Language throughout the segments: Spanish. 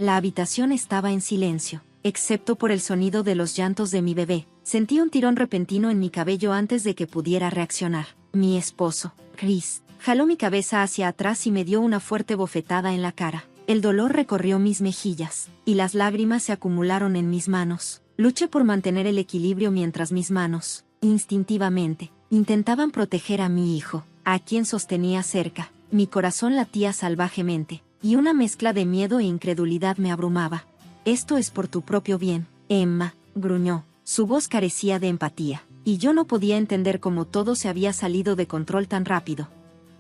La habitación estaba en silencio, excepto por el sonido de los llantos de mi bebé. Sentí un tirón repentino en mi cabello antes de que pudiera reaccionar. Mi esposo, Chris, jaló mi cabeza hacia atrás y me dio una fuerte bofetada en la cara. El dolor recorrió mis mejillas, y las lágrimas se acumularon en mis manos. Luché por mantener el equilibrio mientras mis manos, instintivamente, intentaban proteger a mi hijo, a quien sostenía cerca. Mi corazón latía salvajemente, y una mezcla de miedo e incredulidad me abrumaba. «Esto es por tu propio bien, Emma», gruñó. Su voz carecía de empatía, y yo no podía entender cómo todo se había salido de control tan rápido.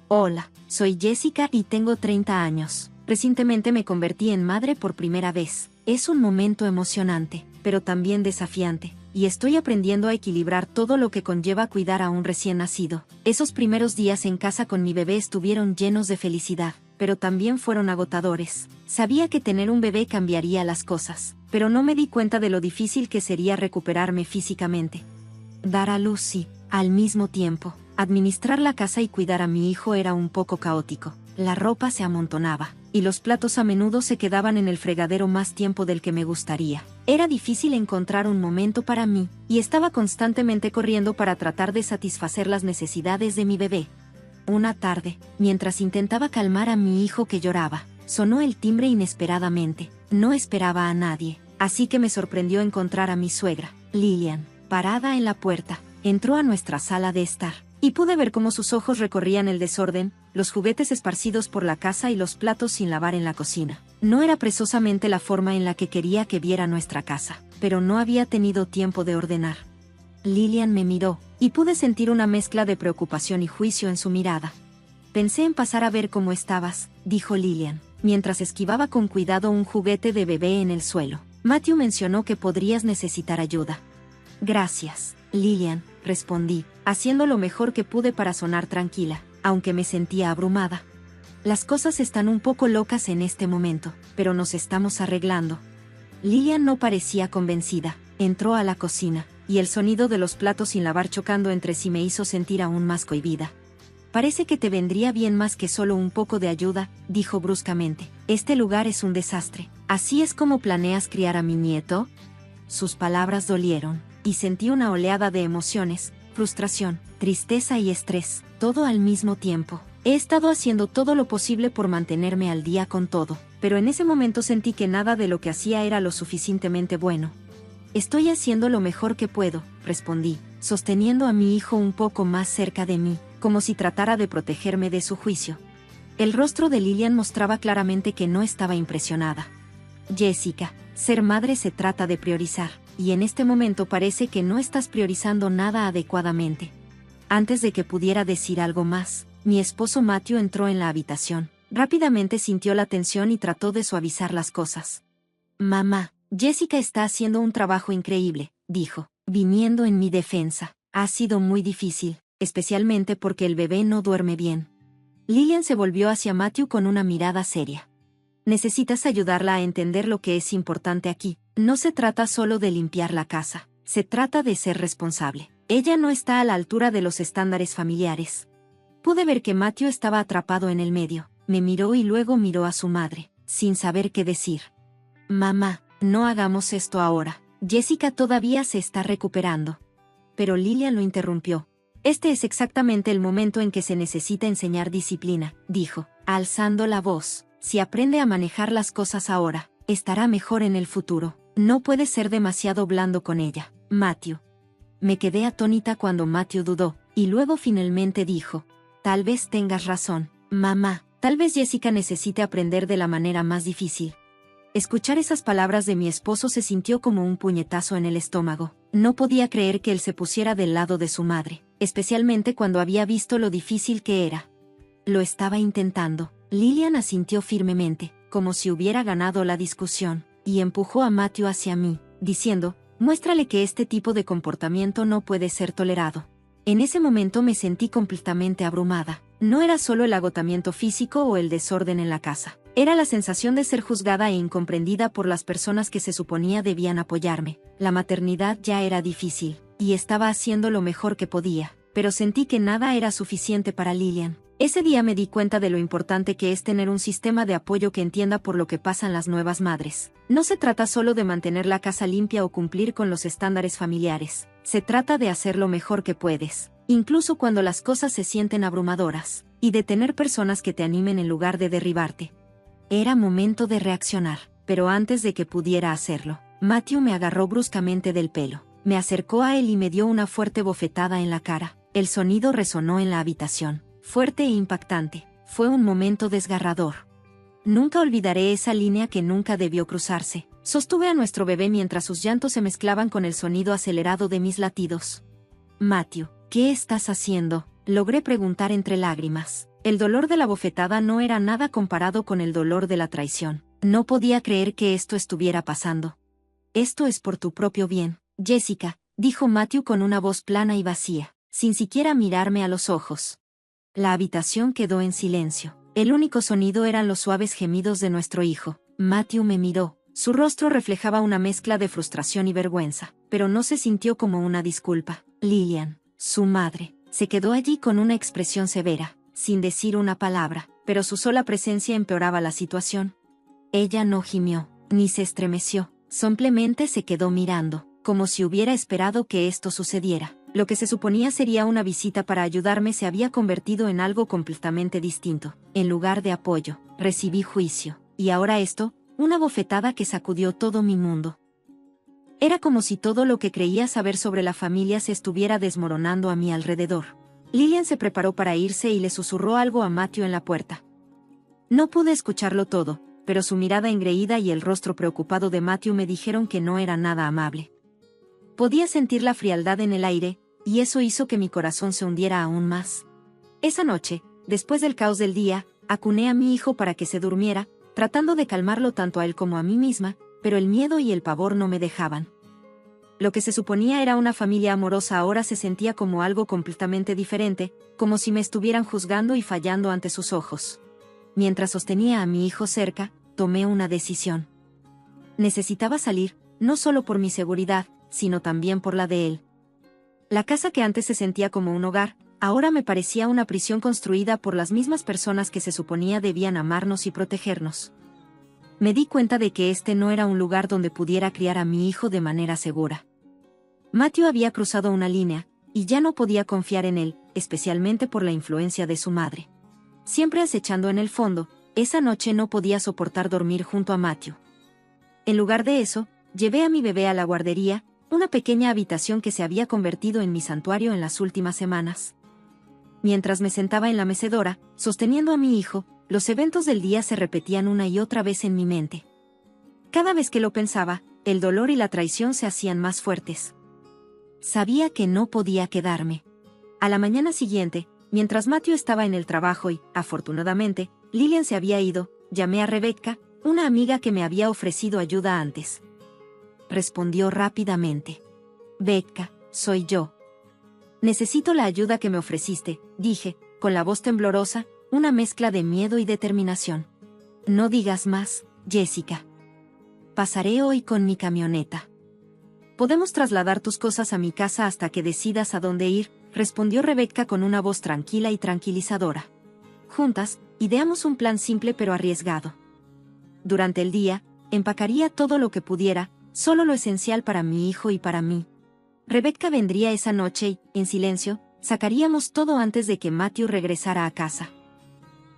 «Hola, soy Jessica y tengo 30 años. Recientemente me convertí en madre por primera vez. Es un momento emocionante, pero también desafiante, y estoy aprendiendo a equilibrar todo lo que conlleva cuidar a un recién nacido. Esos primeros días en casa con mi bebé estuvieron llenos de felicidad, pero también fueron agotadores. Sabía que tener un bebé cambiaría las cosas, pero no me di cuenta de lo difícil que sería recuperarme físicamente. Dar a luz sí, al mismo tiempo, administrar la casa y cuidar a mi hijo era un poco caótico. La ropa se amontonaba, y los platos a menudo se quedaban en el fregadero más tiempo del que me gustaría. Era difícil encontrar un momento para mí, y estaba constantemente corriendo para tratar de satisfacer las necesidades de mi bebé. Una tarde, mientras intentaba calmar a mi hijo que lloraba, sonó el timbre inesperadamente. No esperaba a nadie, así que me sorprendió encontrar a mi suegra, Lillian, parada en la puerta. Entró a nuestra sala de estar, y pude ver cómo sus ojos recorrían el desorden, los juguetes esparcidos por la casa y los platos sin lavar en la cocina. No era precisamente la forma en la que quería que viera nuestra casa, pero no había tenido tiempo de ordenar. Lillian me miró, y pude sentir una mezcla de preocupación y juicio en su mirada. «Pensé en pasar a ver cómo estabas», dijo Lillian, mientras esquivaba con cuidado un juguete de bebé en el suelo. «Matthew mencionó que podrías necesitar ayuda». «Gracias, Lillian», respondí, haciendo lo mejor que pude para sonar tranquila, aunque me sentía abrumada. «Las cosas están un poco locas en este momento, pero nos estamos arreglando». Lillian no parecía convencida. Entró a la cocina, y el sonido de los platos sin lavar chocando entre sí me hizo sentir aún más cohibida. «Parece que te vendría bien más que solo un poco de ayuda», dijo bruscamente. «Este lugar es un desastre. ¿Así es como planeas criar a mi nieto?». Sus palabras dolieron, y sentí una oleada de emociones, frustración, tristeza y estrés, todo al mismo tiempo. He estado haciendo todo lo posible por mantenerme al día con todo, pero en ese momento sentí que nada de lo que hacía era lo suficientemente bueno. «Estoy haciendo lo mejor que puedo», respondí, sosteniendo a mi hijo un poco más cerca de mí, como si tratara de protegerme de su juicio. El rostro de Lillian mostraba claramente que no estaba impresionada. «Jessica, ser madre se trata de priorizar, y en este momento parece que no estás priorizando nada adecuadamente». Antes de que pudiera decir algo más, mi esposo Matthew entró en la habitación. Rápidamente sintió la tensión y trató de suavizar las cosas. «Mamá, Jessica está haciendo un trabajo increíble», dijo, viniendo en mi defensa. «Ha sido muy difícil, especialmente porque el bebé no duerme bien». Lillian se volvió hacia Matthew con una mirada seria. «Necesitas ayudarla a entender lo que es importante aquí. No se trata solo de limpiar la casa, se trata de ser responsable. Ella no está a la altura de los estándares familiares». Pude ver que Matthew estaba atrapado en el medio. Me miró y luego miró a su madre, sin saber qué decir. «Mamá, no hagamos esto ahora. Jessica todavía se está recuperando». Pero Lillian lo interrumpió. «Este es exactamente el momento en que se necesita enseñar disciplina», dijo, alzando la voz. «Si aprende a manejar las cosas ahora, estará mejor en el futuro. No puede ser demasiado blando con ella, Matthew». Me quedé atónita cuando Matthew dudó, y luego finalmente dijo: «Tal vez tengas razón, mamá. Tal vez Jessica necesite aprender de la manera más difícil». Escuchar esas palabras de mi esposo se sintió como un puñetazo en el estómago. No podía creer que él se pusiera del lado de su madre, especialmente cuando había visto lo difícil que era. «Lo estaba intentando». Lillian asintió firmemente, como si hubiera ganado la discusión, y empujó a Matthew hacia mí, diciendo: «Muéstrale que este tipo de comportamiento no puede ser tolerado». En ese momento me sentí completamente abrumada. No era solo el agotamiento físico o el desorden en la casa. Era la sensación de ser juzgada e incomprendida por las personas que se suponía debían apoyarme. La maternidad ya era difícil, y estaba haciendo lo mejor que podía, pero sentí que nada era suficiente para Lillian. Ese día me di cuenta de lo importante que es tener un sistema de apoyo que entienda por lo que pasan las nuevas madres. No se trata solo de mantener la casa limpia o cumplir con los estándares familiares. Se trata de hacer lo mejor que puedes, incluso cuando las cosas se sienten abrumadoras, y de tener personas que te animen en lugar de derribarte. Era momento de reaccionar, pero antes de que pudiera hacerlo, Matthew me agarró bruscamente del pelo. Me acercó a él y me dio una fuerte bofetada en la cara. El sonido resonó en la habitación, fuerte e impactante. Fue un momento desgarrador. Nunca olvidaré esa línea que nunca debió cruzarse. Sostuve a nuestro bebé mientras sus llantos se mezclaban con el sonido acelerado de mis latidos. Matthew, ¿qué estás haciendo?, logré preguntar entre lágrimas. El dolor de la bofetada no era nada comparado con el dolor de la traición. No podía creer que esto estuviera pasando. Esto es por tu propio bien, Jessica, dijo Matthew con una voz plana y vacía, sin siquiera mirarme a los ojos. La habitación quedó en silencio. El único sonido eran los suaves gemidos de nuestro hijo. Matthew me miró. Su rostro reflejaba una mezcla de frustración y vergüenza, pero no se sintió como una disculpa. Lillian, su madre, se quedó allí con una expresión severa, sin decir una palabra, pero su sola presencia empeoraba la situación. Ella no gimió, ni se estremeció, simplemente se quedó mirando, como si hubiera esperado que esto sucediera. Lo que se suponía sería una visita para ayudarme se había convertido en algo completamente distinto. En lugar de apoyo, recibí juicio. Y ahora esto, una bofetada que sacudió todo mi mundo. Era como si todo lo que creía saber sobre la familia se estuviera desmoronando a mi alrededor. Lillian se preparó para irse y le susurró algo a Matthew en la puerta. No pude escucharlo todo, pero su mirada engreída y el rostro preocupado de Matthew me dijeron que no era nada amable. Podía sentir la frialdad en el aire, y eso hizo que mi corazón se hundiera aún más. Esa noche, después del caos del día, acuné a mi hijo para que se durmiera, tratando de calmarlo tanto a él como a mí misma, pero el miedo y el pavor no me dejaban. Lo que se suponía era una familia amorosa ahora se sentía como algo completamente diferente, como si me estuvieran juzgando y fallando ante sus ojos. Mientras sostenía a mi hijo cerca, tomé una decisión. Necesitaba salir, no solo por mi seguridad, sino también por la de él. La casa que antes se sentía como un hogar, ahora me parecía una prisión construida por las mismas personas que se suponía debían amarnos y protegernos. Me di cuenta de que este no era un lugar donde pudiera criar a mi hijo de manera segura. Matthew había cruzado una línea, y ya no podía confiar en él, especialmente por la influencia de su madre. Siempre acechando en el fondo, esa noche no podía soportar dormir junto a Matthew. En lugar de eso, llevé a mi bebé a la guardería, una pequeña habitación que se había convertido en mi santuario en las últimas semanas. Mientras me sentaba en la mecedora, sosteniendo a mi hijo, los eventos del día se repetían una y otra vez en mi mente. Cada vez que lo pensaba, el dolor y la traición se hacían más fuertes. Sabía que no podía quedarme. A la mañana siguiente, mientras Matthew estaba en el trabajo y, afortunadamente, Lillian se había ido, llamé a Rebecca, una amiga que me había ofrecido ayuda antes. Respondió rápidamente. Becca, soy yo. Necesito la ayuda que me ofreciste, dije, con la voz temblorosa, una mezcla de miedo y determinación. No digas más, Jessica. Pasaré hoy con mi camioneta. Podemos trasladar tus cosas a mi casa hasta que decidas a dónde ir, respondió Rebecca con una voz tranquila y tranquilizadora. Juntas, ideamos un plan simple pero arriesgado. Durante el día, empacaría todo lo que pudiera, solo lo esencial para mi hijo y para mí. Rebecca vendría esa noche y, en silencio, sacaríamos todo antes de que Matthew regresara a casa.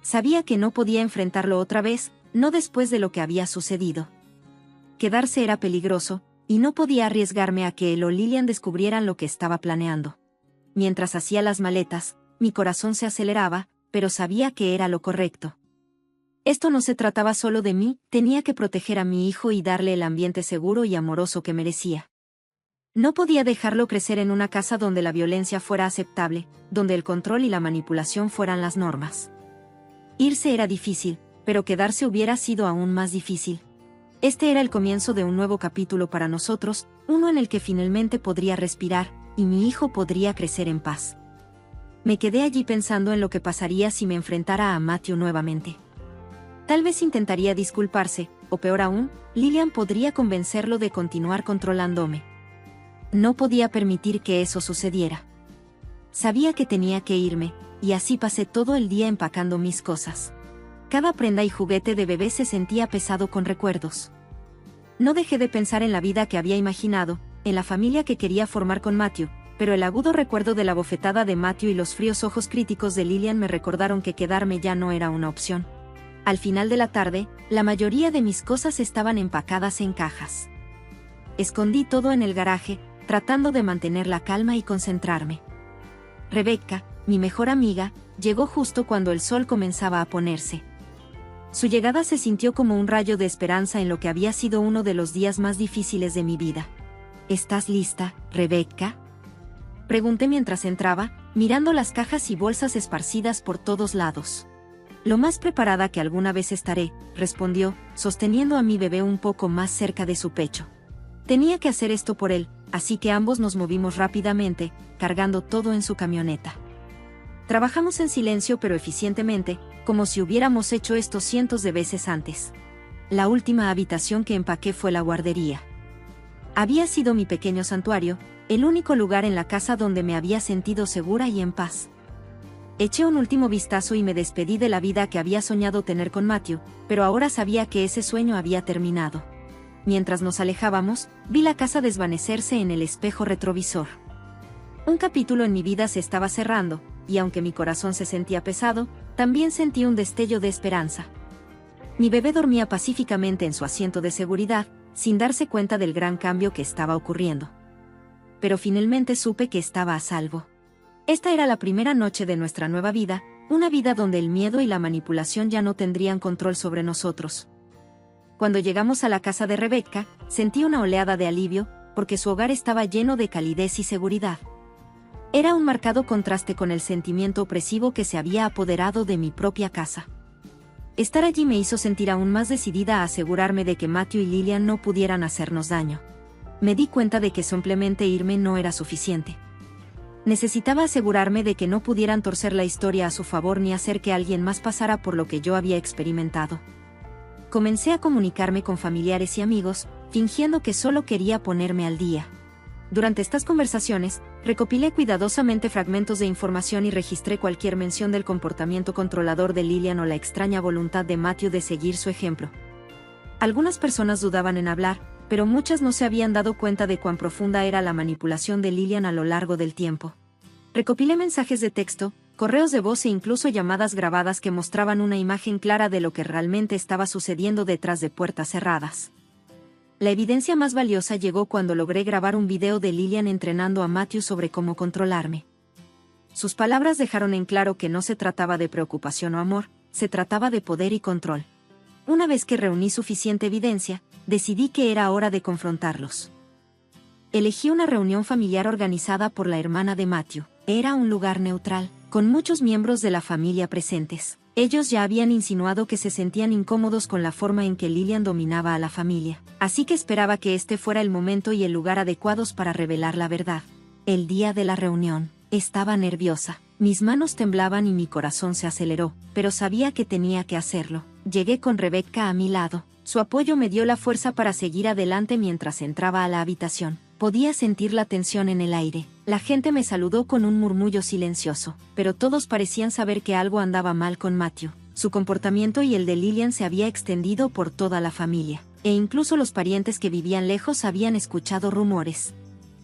Sabía que no podía enfrentarlo otra vez, no después de lo que había sucedido. Quedarse era peligroso, y no podía arriesgarme a que él o Lillian descubrieran lo que estaba planeando. Mientras hacía las maletas, mi corazón se aceleraba, pero sabía que era lo correcto. Esto no se trataba solo de mí, tenía que proteger a mi hijo y darle el ambiente seguro y amoroso que merecía. No podía dejarlo crecer en una casa donde la violencia fuera aceptable, donde el control y la manipulación fueran las normas. Irse era difícil, pero quedarse hubiera sido aún más difícil. Este era el comienzo de un nuevo capítulo para nosotros, uno en el que finalmente podría respirar, y mi hijo podría crecer en paz. Me quedé allí pensando en lo que pasaría si me enfrentara a Matthew nuevamente. Tal vez intentaría disculparse, o peor aún, Lillian podría convencerlo de continuar controlándome. No podía permitir que eso sucediera. Sabía que tenía que irme, y así pasé todo el día empacando mis cosas. Cada prenda y juguete de bebé se sentía pesado con recuerdos. No dejé de pensar en la vida que había imaginado, en la familia que quería formar con Matthew, pero el agudo recuerdo de la bofetada de Matthew y los fríos ojos críticos de Lillian me recordaron que quedarme ya no era una opción. Al final de la tarde, la mayoría de mis cosas estaban empacadas en cajas. Escondí todo en el garaje, tratando de mantener la calma y concentrarme. Rebecca, mi mejor amiga, llegó justo cuando el sol comenzaba a ponerse. Su llegada se sintió como un rayo de esperanza en lo que había sido uno de los días más difíciles de mi vida. ¿Estás lista, Rebecca?, pregunté mientras entraba, mirando las cajas y bolsas esparcidas por todos lados. Lo más preparada que alguna vez estaré, respondió, sosteniendo a mi bebé un poco más cerca de su pecho. Tenía que hacer esto por él, así que ambos nos movimos rápidamente, cargando todo en su camioneta. Trabajamos en silencio pero eficientemente, como si hubiéramos hecho esto cientos de veces antes. La última habitación que empaqué fue la guardería. Había sido mi pequeño santuario, el único lugar en la casa donde me había sentido segura y en paz. Eché un último vistazo y me despedí de la vida que había soñado tener con Matthew, pero ahora sabía que ese sueño había terminado. Mientras nos alejábamos, vi la casa desvanecerse en el espejo retrovisor. Un capítulo en mi vida se estaba cerrando, y aunque mi corazón se sentía pesado, también sentí un destello de esperanza. Mi bebé dormía pacíficamente en su asiento de seguridad, sin darse cuenta del gran cambio que estaba ocurriendo. Pero finalmente supe que estaba a salvo. Esta era la primera noche de nuestra nueva vida, una vida donde el miedo y la manipulación ya no tendrían control sobre nosotros. Cuando llegamos a la casa de Rebecca, sentí una oleada de alivio, porque su hogar estaba lleno de calidez y seguridad. Era un marcado contraste con el sentimiento opresivo que se había apoderado de mi propia casa. Estar allí me hizo sentir aún más decidida a asegurarme de que Matthew y Lillian no pudieran hacernos daño. Me di cuenta de que simplemente irme no era suficiente. Necesitaba asegurarme de que no pudieran torcer la historia a su favor ni hacer que alguien más pasara por lo que yo había experimentado. Comencé a comunicarme con familiares y amigos, fingiendo que solo quería ponerme al día. Durante estas conversaciones, recopilé cuidadosamente fragmentos de información y registré cualquier mención del comportamiento controlador de Lillian o la extraña voluntad de Matthew de seguir su ejemplo. Algunas personas dudaban en hablar, pero muchas no se habían dado cuenta de cuán profunda era la manipulación de Lillian a lo largo del tiempo. Recopilé mensajes de texto, correos de voz e incluso llamadas grabadas que mostraban una imagen clara de lo que realmente estaba sucediendo detrás de puertas cerradas. La evidencia más valiosa llegó cuando logré grabar un video de Lillian entrenando a Matthew sobre cómo controlarme. Sus palabras dejaron en claro que no se trataba de preocupación o amor, se trataba de poder y control. Una vez que reuní suficiente evidencia, decidí que era hora de confrontarlos. Elegí una reunión familiar organizada por la hermana de Matthew. Era un lugar neutral, con muchos miembros de la familia presentes. Ellos ya habían insinuado que se sentían incómodos con la forma en que Lillian dominaba a la familia, así que esperaba que este fuera el momento y el lugar adecuados para revelar la verdad. El día de la reunión, estaba nerviosa, mis manos temblaban y mi corazón se aceleró, pero sabía que tenía que hacerlo. Llegué con Rebecca a mi lado. Su apoyo me dio la fuerza para seguir adelante mientras entraba a la habitación. Podía sentir la tensión en el aire. La gente me saludó con un murmullo silencioso, pero todos parecían saber que algo andaba mal con Matthew. Su comportamiento y el de Lillian se había extendido por toda la familia, e incluso los parientes que vivían lejos habían escuchado rumores.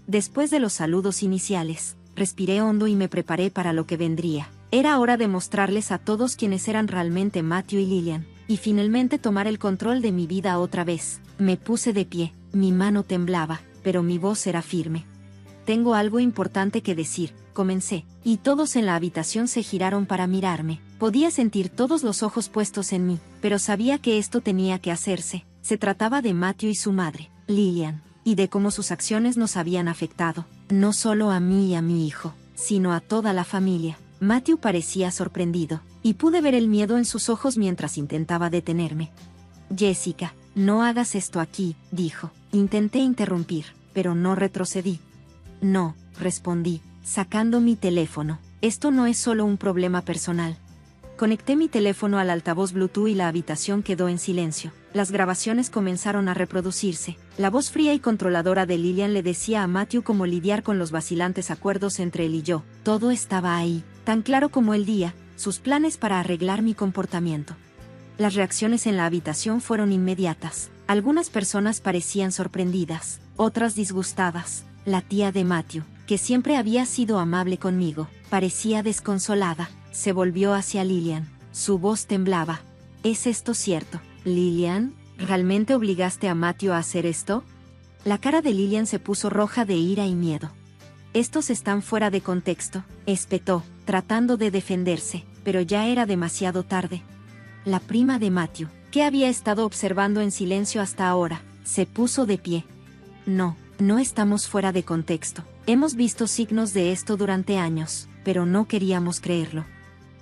Después de los saludos iniciales, respiré hondo y me preparé para lo que vendría. Era hora de mostrarles a todos quiénes eran realmente Matthew y Lillian, y finalmente tomar el control de mi vida otra vez. Me puse de pie, mi mano temblaba, pero mi voz era firme. Tengo algo importante que decir, comencé, y todos en la habitación se giraron para mirarme. Podía sentir todos los ojos puestos en mí, pero sabía que esto tenía que hacerse. Se trataba de Matthew y su madre, Lillian, y de cómo sus acciones nos habían afectado, no solo a mí y a mi hijo, sino a toda la familia. Matthew parecía sorprendido, y pude ver el miedo en sus ojos mientras intentaba detenerme. Jessica, no hagas esto aquí, dijo. Intenté interrumpir, pero no retrocedí. No, respondí, sacando mi teléfono. Esto no es solo un problema personal. Conecté mi teléfono al altavoz Bluetooth y la habitación quedó en silencio. Las grabaciones comenzaron a reproducirse. La voz fría y controladora de Lillian le decía a Matthew cómo lidiar con los vacilantes acuerdos entre él y yo. Todo estaba ahí, tan claro como el día, sus planes para arreglar mi comportamiento. Las reacciones en la habitación fueron inmediatas. Algunas personas parecían sorprendidas, otras disgustadas. La tía de Matthew, que siempre había sido amable conmigo, parecía desconsolada. Se volvió hacia Lillian. Su voz temblaba. ¿Es esto cierto? Lillian, ¿realmente obligaste a Matthew a hacer esto? La cara de Lillian se puso roja de ira y miedo. Estos están fuera de contexto, espetó, tratando de defenderse, pero ya era demasiado tarde. La prima de Matthew, que había estado observando en silencio hasta ahora, se puso de pie. No estamos fuera de contexto. Hemos visto signos de esto durante años, pero no queríamos creerlo.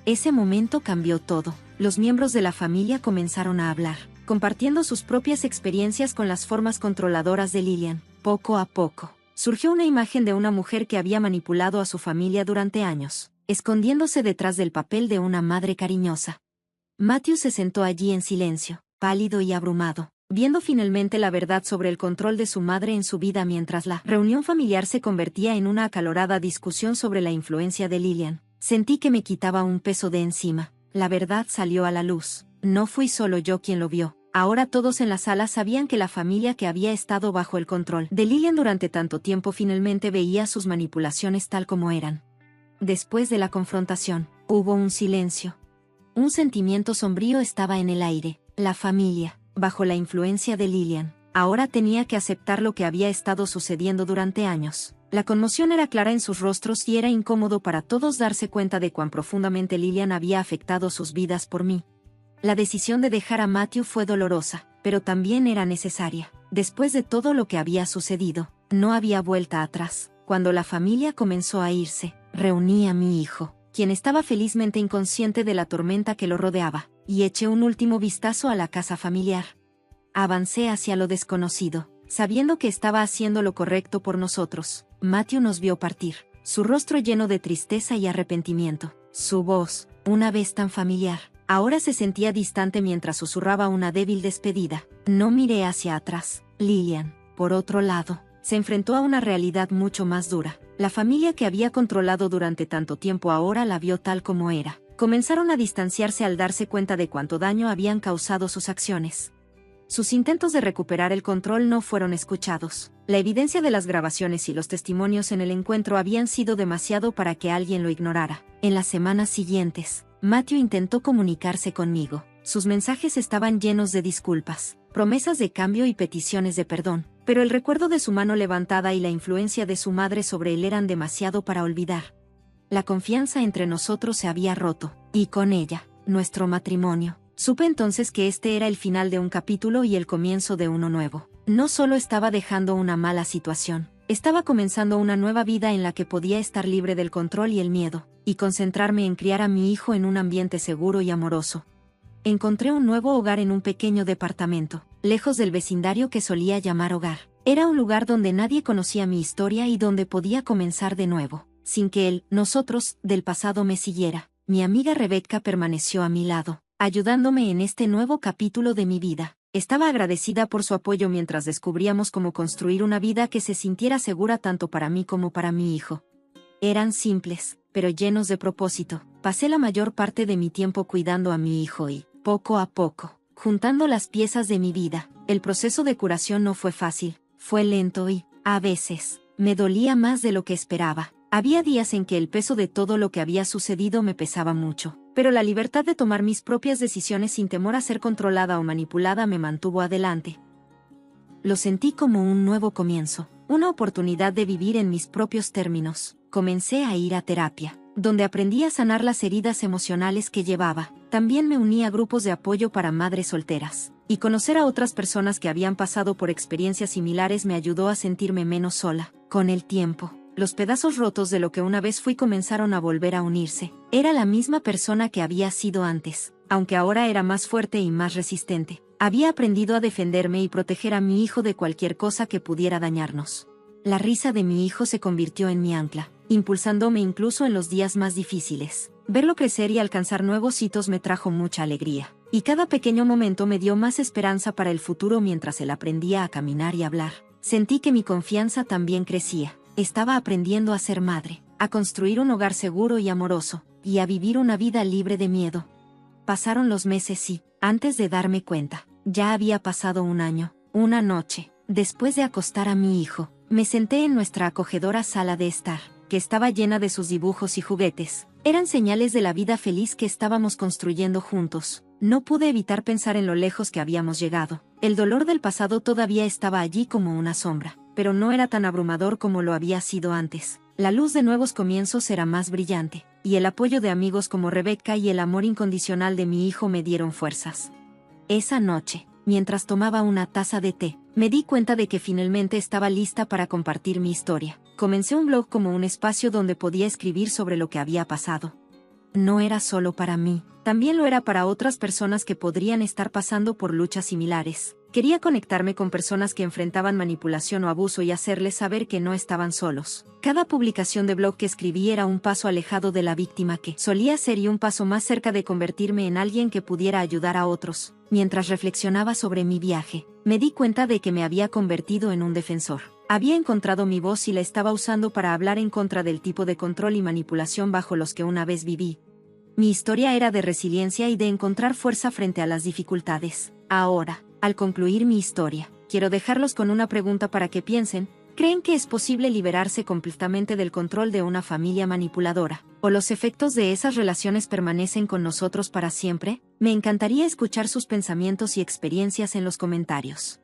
Ese momento cambió todo. Los miembros de la familia comenzaron a hablar, compartiendo sus propias experiencias con las formas controladoras de Lillian. Poco a poco, surgió una imagen de una mujer que había manipulado a su familia durante años, escondiéndose detrás del papel de una madre cariñosa. Matthew se sentó allí en silencio, pálido y abrumado, viendo finalmente la verdad sobre el control de su madre en su vida mientras la reunión familiar se convertía en una acalorada discusión sobre la influencia de Lillian. Sentí que me quitaba un peso de encima. La verdad salió a la luz. No fui solo yo quien lo vio. Ahora todos en la sala sabían que la familia que había estado bajo el control de Lillian durante tanto tiempo finalmente veía sus manipulaciones tal como eran. Después de la confrontación, hubo un silencio. Un sentimiento sombrío estaba en el aire. La familia, bajo la influencia de Lillian, ahora tenía que aceptar lo que había estado sucediendo durante años. La conmoción era clara en sus rostros y era incómodo para todos darse cuenta de cuán profundamente Lillian había afectado sus vidas por mí. La decisión de dejar a Matthew fue dolorosa, pero también era necesaria. Después de todo lo que había sucedido, no había vuelta atrás. Cuando la familia comenzó a irse, reuní a mi hijo, quien estaba felizmente inconsciente de la tormenta que lo rodeaba, y eché un último vistazo a la casa familiar. Avancé hacia lo desconocido, sabiendo que estaba haciendo lo correcto por nosotros. Matthew nos vio partir, su rostro lleno de tristeza y arrepentimiento. Su voz, una vez tan familiar, ahora se sentía distante mientras susurraba una débil despedida. No miré hacia atrás. Lillian, por otro lado, se enfrentó a una realidad mucho más dura. La familia que había controlado durante tanto tiempo ahora la vio tal como era. Comenzaron a distanciarse al darse cuenta de cuánto daño habían causado sus acciones. Sus intentos de recuperar el control no fueron escuchados. La evidencia de las grabaciones y los testimonios en el encuentro habían sido demasiado para que alguien lo ignorara. En las semanas siguientes, Matthew intentó comunicarse conmigo. Sus mensajes estaban llenos de disculpas, promesas de cambio y peticiones de perdón, pero el recuerdo de su mano levantada y la influencia de su madre sobre él eran demasiado para olvidar. La confianza entre nosotros se había roto, y con ella, nuestro matrimonio. Supe entonces que este era el final de un capítulo y el comienzo de uno nuevo. No solo estaba dejando una mala situación, estaba comenzando una nueva vida en la que podía estar libre del control y el miedo, y concentrarme en criar a mi hijo en un ambiente seguro y amoroso. Encontré un nuevo hogar en un pequeño departamento, lejos del vecindario que solía llamar hogar. Era un lugar donde nadie conocía mi historia y donde podía comenzar de nuevo, sin que nosotros, del pasado me siguiera. Mi amiga Rebecca permaneció a mi lado, ayudándome en este nuevo capítulo de mi vida. Estaba agradecida por su apoyo mientras descubríamos cómo construir una vida que se sintiera segura tanto para mí como para mi hijo. Eran simples, pero llenos de propósito. Pasé la mayor parte de mi tiempo cuidando a mi hijo y, poco a poco, juntando las piezas de mi vida. El proceso de curación no fue fácil, fue lento y, a veces, me dolía más de lo que esperaba. Había días en que el peso de todo lo que había sucedido me pesaba mucho, pero la libertad de tomar mis propias decisiones sin temor a ser controlada o manipulada me mantuvo adelante. Lo sentí como un nuevo comienzo, una oportunidad de vivir en mis propios términos. Comencé a ir a terapia, donde aprendí a sanar las heridas emocionales que llevaba. También me uní a grupos de apoyo para madres solteras, y conocer a otras personas que habían pasado por experiencias similares me ayudó a sentirme menos sola. Con el tiempo, los pedazos rotos de lo que una vez fui comenzaron a volver a unirse. Era la misma persona que había sido antes, aunque ahora era más fuerte y más resistente. Había aprendido a defenderme y proteger a mi hijo de cualquier cosa que pudiera dañarnos. La risa de mi hijo se convirtió en mi ancla, impulsándome incluso en los días más difíciles. Verlo crecer y alcanzar nuevos hitos me trajo mucha alegría. y cada pequeño momento me dio más esperanza para el futuro mientras él aprendía a caminar y hablar. Sentí que mi confianza también crecía. Estaba aprendiendo a ser madre, a construir un hogar seguro y amoroso, y a vivir una vida libre de miedo. Pasaron los meses y, antes de darme cuenta, ya había pasado un año. Una noche, después de acostar a mi hijo, me senté en nuestra acogedora sala de estar, que estaba llena de sus dibujos y juguetes. Eran señales de la vida feliz que estábamos construyendo juntos. No pude evitar pensar en lo lejos que habíamos llegado. El dolor del pasado todavía estaba allí como una sombra, pero no era tan abrumador como lo había sido antes. La luz de nuevos comienzos era más brillante, y el apoyo de amigos como Rebeca y el amor incondicional de mi hijo me dieron fuerzas. Esa noche, mientras tomaba una taza de té, me di cuenta de que finalmente estaba lista para compartir mi historia. Comencé un blog como un espacio donde podía escribir sobre lo que había pasado. No era solo para mí, también lo era para otras personas que podrían estar pasando por luchas similares. Quería conectarme con personas que enfrentaban manipulación o abuso y hacerles saber que no estaban solos. Cada publicación de blog que escribí era un paso alejado de la víctima que solía ser y un paso más cerca de convertirme en alguien que pudiera ayudar a otros. Mientras reflexionaba sobre mi viaje, me di cuenta de que me había convertido en un defensor. Había encontrado mi voz y la estaba usando para hablar en contra del tipo de control y manipulación bajo los que una vez viví. Mi historia era de resiliencia y de encontrar fuerza frente a las dificultades. Ahora, al concluir mi historia, quiero dejarlos con una pregunta para que piensen. ¿Creen que es posible liberarse completamente del control de una familia manipuladora? ¿O los efectos de esas relaciones permanecen con nosotros para siempre? Me encantaría escuchar sus pensamientos y experiencias en los comentarios.